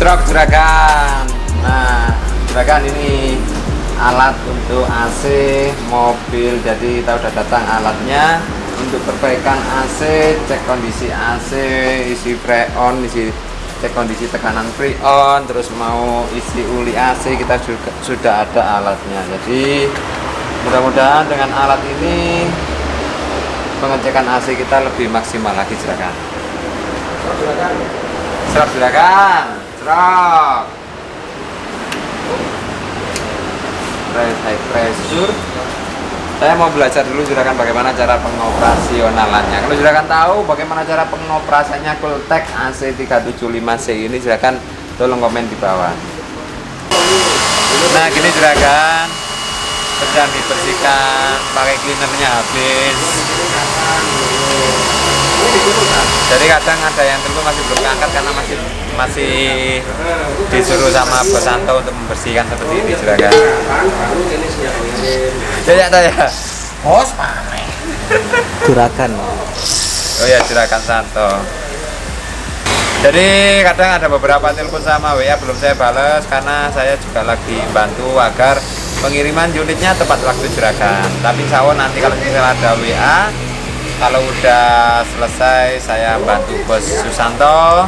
Juragan. Nah, juragan ini alat untuk AC mobil. Jadi kita udah datang alatnya untuk perbaikan AC, cek kondisi AC, isi freon, cek kondisi tekanan freon, terus mau isi uli AC kita juga sudah ada alatnya. Jadi mudah-mudahan dengan alat ini pengecekan AC kita lebih maksimal lagi juragan. Serap juragan. Serap. High pressure. Saya mau belajar dulu juragan bagaimana cara pengoperasionalannya. Kalau juragan tahu bagaimana cara pengoperasiannya Cooltech AC 375C ini, juragan tolong komen di bawah. Nah gini juragan, sedang dibersihkan, pakai cleanernya habis. Jadi kadang ada yang telepon masih belum keangkat karena masih disuruh sama Bos Santo untuk membersihkan seperti ini juragan. Ya. Bos pamer. Juragan. Oh ya juragan Santo. Jadi kadang ada beberapa telepon sama WA belum saya balas karena saya juga lagi bantu agar pengiriman unitnya tepat waktu juragan. Tapi insya Allah nanti kalau misalnya ada WA, kalau udah selesai saya bantu Bos Susanto,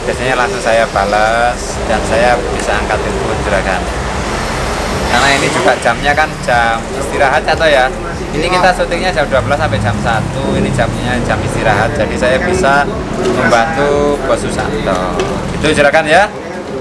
biasanya langsung saya balas dan saya bisa angkat telepon juragan. Karena ini juga jamnya kan jam istirahat atau ya. Ini kita syutingnya jam 12 sampai jam 1. Ini jamnya jam istirahat. Jadi saya bisa membantu Bos Susanto. Itu juragan ya.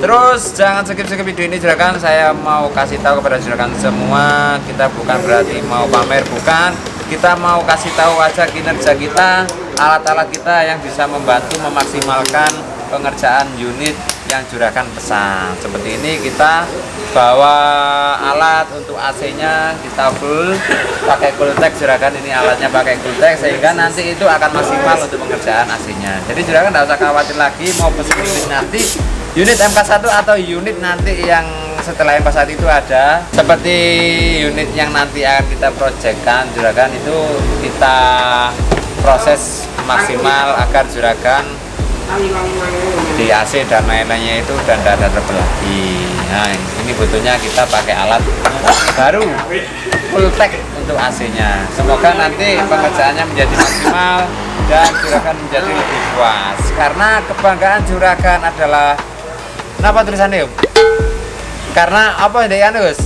Terus jangan skip video ini juragan. Saya mau kasih tahu kepada juragan semua, kita bukan berarti mau pamer, bukan. Kita mau kasih tahu aja kinerja kita, alat-alat kita yang bisa membantu memaksimalkan pengerjaan unit yang juragan pesan. Seperti ini kita bawa alat untuk AC-nya, kita full pakai Cooltech juragan. Ini alatnya pakai Cooltech sehingga nanti itu akan maksimal untuk pengerjaan AC-nya. Jadi juragan tidak usah khawatir lagi mau pesen unit nanti, unit MK1 atau unit nanti yang setelah MK1 itu ada. Seperti unit yang nanti akan kita projectkan juragan, itu kita proses maksimal agar juragan di AC dan lain-lainnya itu dan tidak ada trouble lagi. Nah ini butuhnya kita pakai alat baru Cooltech untuk AC-nya. Semoga nanti pengerjaannya menjadi maksimal dan juragan menjadi lebih puas. Karena kebanggaan juragan adalah, kenapa tulisannya? Karena apa ya Gus?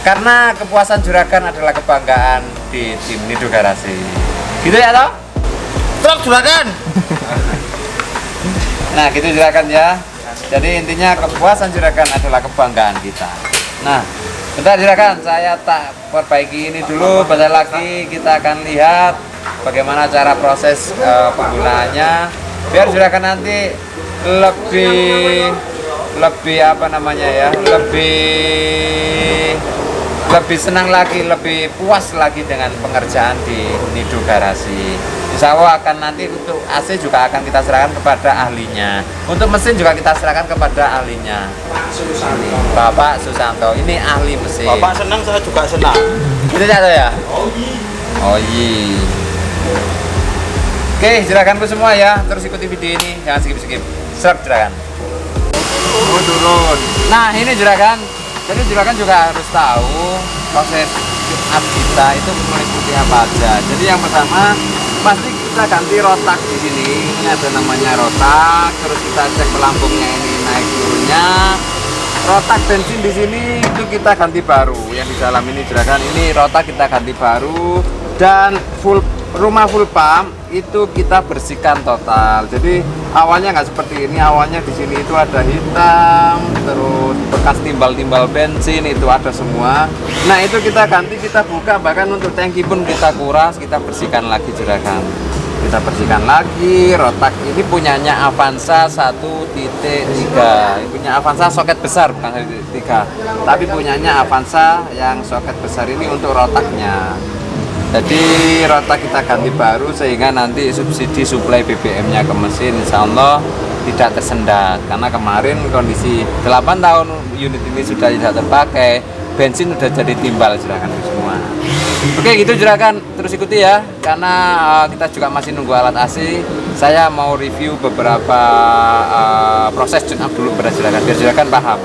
Karena kepuasan juragan adalah kebanggaan di tim Nido Garasi. Gitu ya toh? Truk juragan. Nah gitu juragan ya. Jadi intinya kepuasan juragan adalah kebanggaan kita. Nah bentar juragan, saya tak perbaiki ini dulu. Bentar lagi kita akan lihat bagaimana cara proses penggunaannya, biar juragan nanti lebih apa namanya ya, lebih senang lagi, lebih puas lagi dengan pengerjaan di Nido Garasi. Insya Allah akan nanti untuk AC juga akan kita serahkan kepada ahlinya. Untuk mesin juga kita serahkan kepada ahlinya, Bapak Susanto. Ini ahli mesin. Bapak senang, saya juga senang. Gitu ya? Oh iya. Oke, juraganku semua ya, terus ikuti video ini, jangan skip. Serap juragan. Oh turun. Nah ini juragan. Jadi juragan juga harus tahu proses tune-up kita itu meliputi apa aja. Jadi yang pertama pasti kita ganti rotak di sini. Ini ada namanya rotak. Terus kita cek pelampungnya ini naik turunnya. Rotak bensin di sini itu kita ganti baru. Yang di dalam ini juragan, ini rotak kita ganti baru dan rumah full pump itu kita bersihkan total. Jadi awalnya nggak seperti ini. Awalnya di sini itu ada hitam, terus bekas timbal bensin itu ada semua. Nah itu kita ganti, kita buka, bahkan untuk tangki pun kita kuras, kita bersihkan lagi juragan. Kita bersihkan lagi. Rotak ini punyanya Avanza 1.3. Punya Avanza soket besar, bukan 1.3, tapi punyanya Avanza yang soket besar ini untuk rotaknya. Jadi rotak kita ganti baru sehingga nanti subsidi suplai BBM-nya ke mesin insya Allah tidak tersendat. Karena kemarin kondisi 8 tahun unit ini sudah tidak terpakai, bensin sudah jadi timbal juragan semua. Oke gitu juragan, terus ikuti ya, karena kita juga masih nunggu alat AC. Saya mau review beberapa proses tune up dulu pada juragan, biar juragan paham.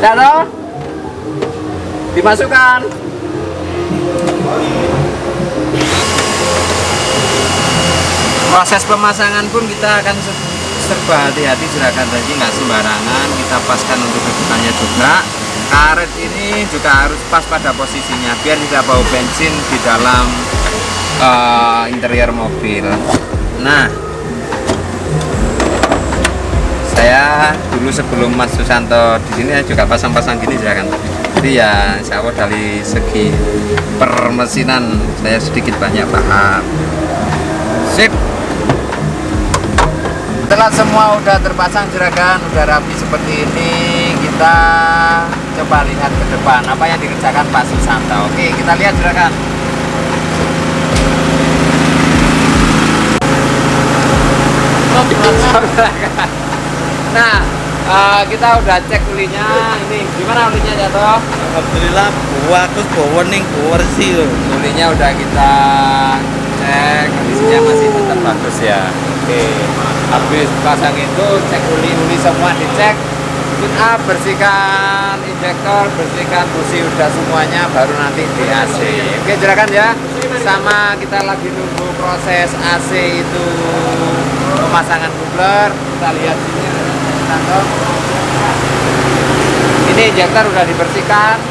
Taruh, dimasukkan. Proses pemasangan pun kita akan serba hati-hati juragan, jadi nggak sembarangan. Kita paskan untuk kebutuhannya juga. Karet ini juga harus pas pada posisinya biar tidak bau bensin di dalam interior mobil. Nah, saya dulu sebelum Mas Susanto di sini juga pasang-pasang gini juragan. Jadi ya insya Allah dari segi permesinan saya sedikit banyak paham. Sip. Setelah semua udah terpasang juragan, udah rapi seperti ini, kita coba lihat ke depan apa yang dikerjakan Pak Susanto. Oke, kita lihat juragan. Nah, kita udah cek ulinya. Ini gimana ulinya jatuh? Alhamdulillah bagus, bawa ning bersih loh. Ulinya udah kita cek, kondisinya masih tetap bagus ya. Oke, habis pasang itu cek uli semua dicek, tune up, bersihkan injektor, bersihkan busi, udah semuanya, baru nanti di AC. Oke juragan ya, sama kita lagi nunggu proses AC itu pemasangan coupler. Kita lihat sini ini injektor udah dibersihkan,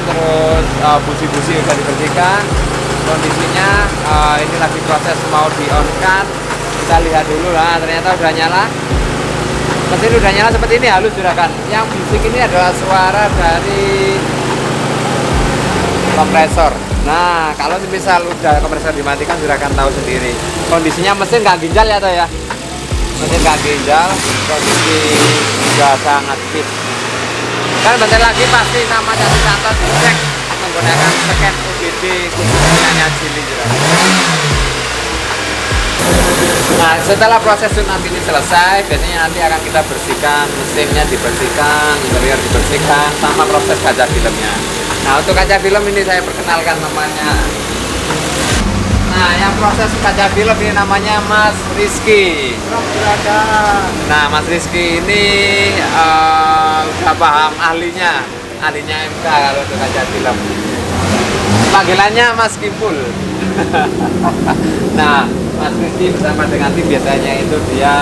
terus busi-busi udah dibersihkan. Kondisinya ini lagi proses mau di on kan, kita lihat dulu lah. Ternyata udah nyala, mesin udah nyala seperti ini, halus juragan. Yang bisik ini adalah suara dari kompresor. Nah kalau misal udah kompresor dimatikan juragan tahu sendiri, kondisinya mesin nggak ginjal ya toh ya, mesin nggak ginjal, kondisi sudah sangat fit. Kan bentar lagi pasti nama dari Susanto dicek menggunakan scan UGD khususnya Cili juragan. Nah setelah proses tune up ini selesai, biasanya nanti akan kita bersihkan, mesinnya dibersihkan, interior dibersihkan, sama proses kaca filmnya. Nah untuk kaca film ini saya perkenalkan namanya. Nah yang proses kaca film ini namanya Mas Rizky. Nah Mas Rizky ini udah paham ahlinya MK kalau untuk kaca film. Panggilannya Mas Kimpul. Nah Mas Rizky bersama dengan tim biasanya itu dia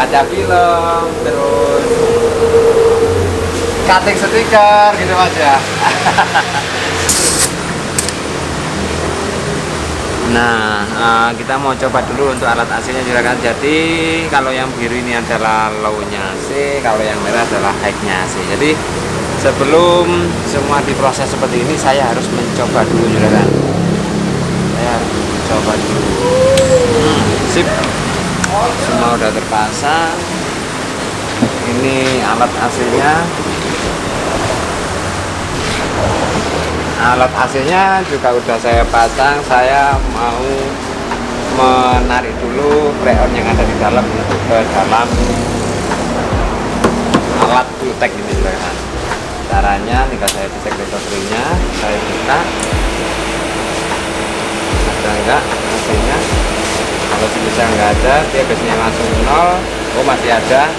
kaca film, terus cutting stiker gitu aja. Nah kita mau coba dulu untuk alat AC-nya juragan. Jadi kalau yang biru ini adalah low-nya AC, kalau yang merah adalah high-nya AC. Jadi sebelum semua diproses seperti ini, saya harus mencoba dulu juragan. Saya harus coba dulu. Sip. Semua udah terpasang. Ini alat AC-nya. Alat AC-nya juga udah saya pasang. Saya mau menarik dulu freon yang ada di dalam itu ke dalam alat Qtech ini juragan. Caranya tinggal saya cek resource-nya, saya buka ada enggak AC-nya. Kalau bisa nggak ada, dia biasanya langsung nol. Oh masih ada,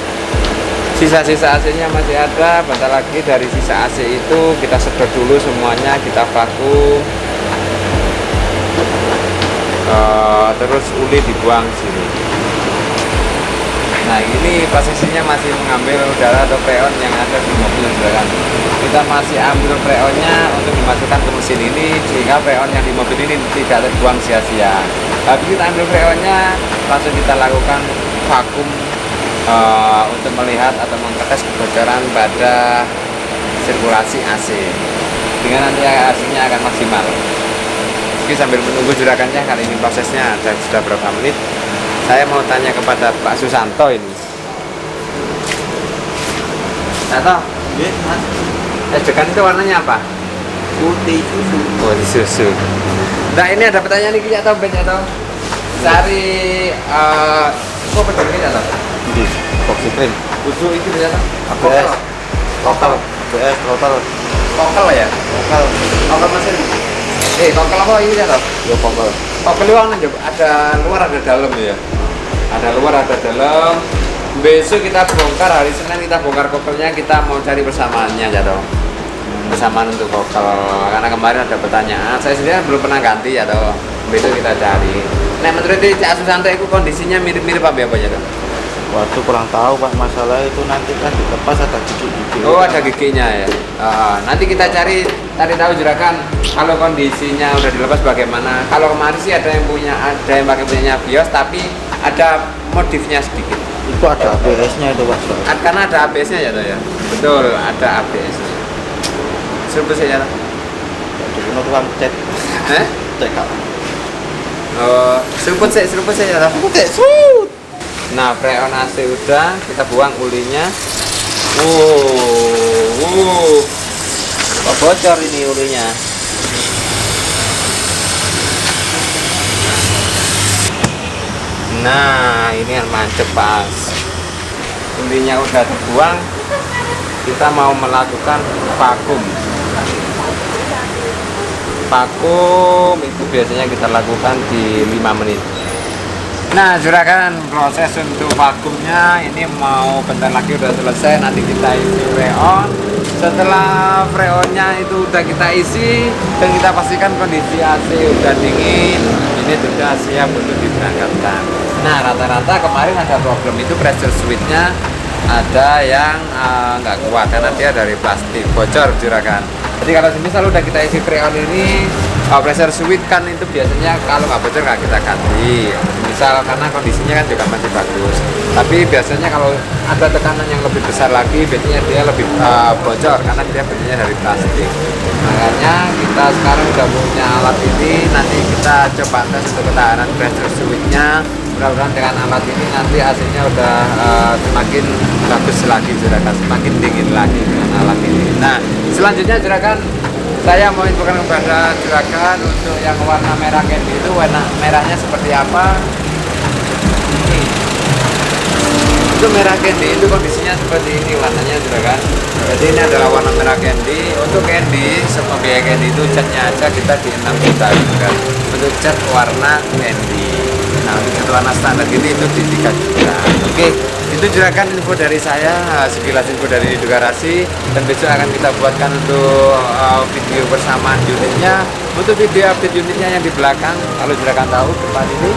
sisa-sisa AC-nya masih ada. Bentar lagi dari sisa AC itu kita sedot dulu semuanya, kita vakum, terus uli dibuang sini. Nah ini posisinya masih mengambil udara atau freon yang ada di mobil juragan. Kita masih ambil freonnya untuk dimasukkan ke mesin ini, sehingga freon yang di mobil ini tidak terbuang sia-sia. Habis kita ambil freonnya, langsung kita lakukan vakum untuk melihat atau mengetes kebocoran pada sirkulasi AC, dengan nanti hasilnya akan maksimal. Oke, sambil menunggu juragannya, kali ini prosesnya sudah berapa menit, saya mau tanya kepada Pak Susanto ini. Susanto, ejekan itu warnanya apa? Putih susu. Oh, susu. Nah ini ada pertanyaan nih atau benc atau cari kok peduli atau Oksigen. susu itu ternyata ABS total. kokel ya. Lokal. Kokel mesin. Kokel apa ini ya toh? Yo pokok. Kokel itu ada luar ada dalam ya. Ada luar ada dalam. Besok kita bongkar, hari Senin kita bongkar kokelnya, kita mau cari persamaannya ya toh. Persamaan untuk kokel, karena kemarin ada pertanyaan, saya sendiri belum pernah ganti ya toh. Besok kita cari. Nah menurut Cak Susanto itu kondisinya mirip-mirip apa ya toh? Waduh kurang tahu Pak, masalah itu nanti kan dilepas ada gigi-gigi. Oh ada giginya ya. Nanti kita cari tahu juragan kalau kondisinya udah dilepas bagaimana. Kalau kemarin sih ada yang pakai punyanya Vios tapi ada modifnya sedikit. Itu ada ABS-nya itu Pak. Karena ada ABS-nya ya toh ya. Betul ada ABS-nya. Serba saya toh. Jadi tukang cek. Cek up. Seruput saya toh. Cek shoot. Nah, freon AC udah, kita buang ulinya. Kok bocor ini ulinya. Nah, ini yang mantep pas. Ulinya udah terbuang. Kita mau melakukan vakum. Vakum itu biasanya kita lakukan di 5 menit. Nah, juragan, proses untuk vakumnya ini mau bentar lagi udah selesai. Nanti kita isi freon. Setelah freonnya itu udah kita isi dan kita pastikan kondisi AC udah dingin, ini sudah siap untuk diberangkatkan. Nah, rata-rata kemarin ada problem itu pressure switch-nya ada yang nggak kuat karena dia dari plastik, bocor juragan. Jadi kalau misal udah kita isi freon ini, pressure switch kan itu biasanya kalau nggak bocor nggak kita ganti. Misal karena kondisinya kan juga masih bagus. Tapi biasanya kalau ada tekanan yang lebih besar lagi, biasanya dia lebih bocor karena dia bentuknya dari plastik. Makanya kita sekarang udah punya alat ini, nanti kita coba tes untuk ketahanan pressure switch-nya. Mudah-mudahan dengan alat ini nanti AC-nya udah semakin bagus lagi juragan, semakin dingin lagi dengan alat ini. Nah, selanjutnya juragan, saya mau infokan kepada juragan untuk yang warna merah candy itu warna merahnya seperti apa. Ini itu merah candy itu kondisinya seperti ini warnanya juragan. Jadi ini adalah warna merah candy. Untuk candy, semua biaya candy itu catnya aja kita di 6 juta juragan. Untuk cat warna candy. Nah, untuk cat warna standar ini itu di 3 juta. Oke, itu juragan info dari saya, sekilas info dari Indo Garasi, dan besok akan kita buatkan untuk video persamaan unitnya. Untuk video update unitnya yang di belakang, kalau juragan tahu depan ini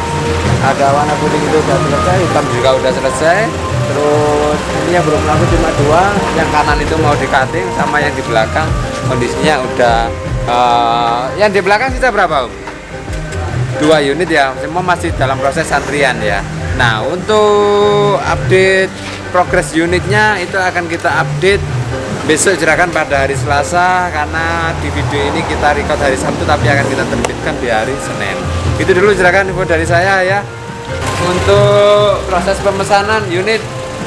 ada warna kuning itu sudah selesai, hitam juga sudah selesai. Terus ini yang belum laku cuma 2, yang kanan itu mau di cutting, sama yang di belakang kondisinya udah yang di belakang sisa berapa Om? 2 unit ya, semua masih dalam proses antrian ya. Nah, untuk update progress unitnya itu akan kita update besok juragan pada hari Selasa, karena di video ini kita record hari Sabtu tapi akan kita terbitkan di hari Senin. Itu dulu juragan info dari saya ya. Untuk proses pemesanan unit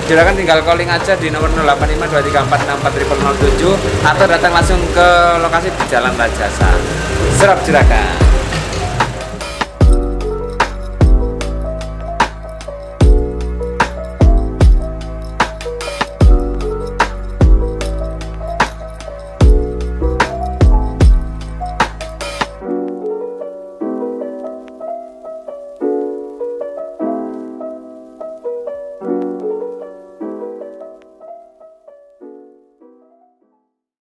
juragan tinggal calling aja di nomor 085234640007 atau datang langsung ke lokasi di Jalan Rajasa. Serap juragan.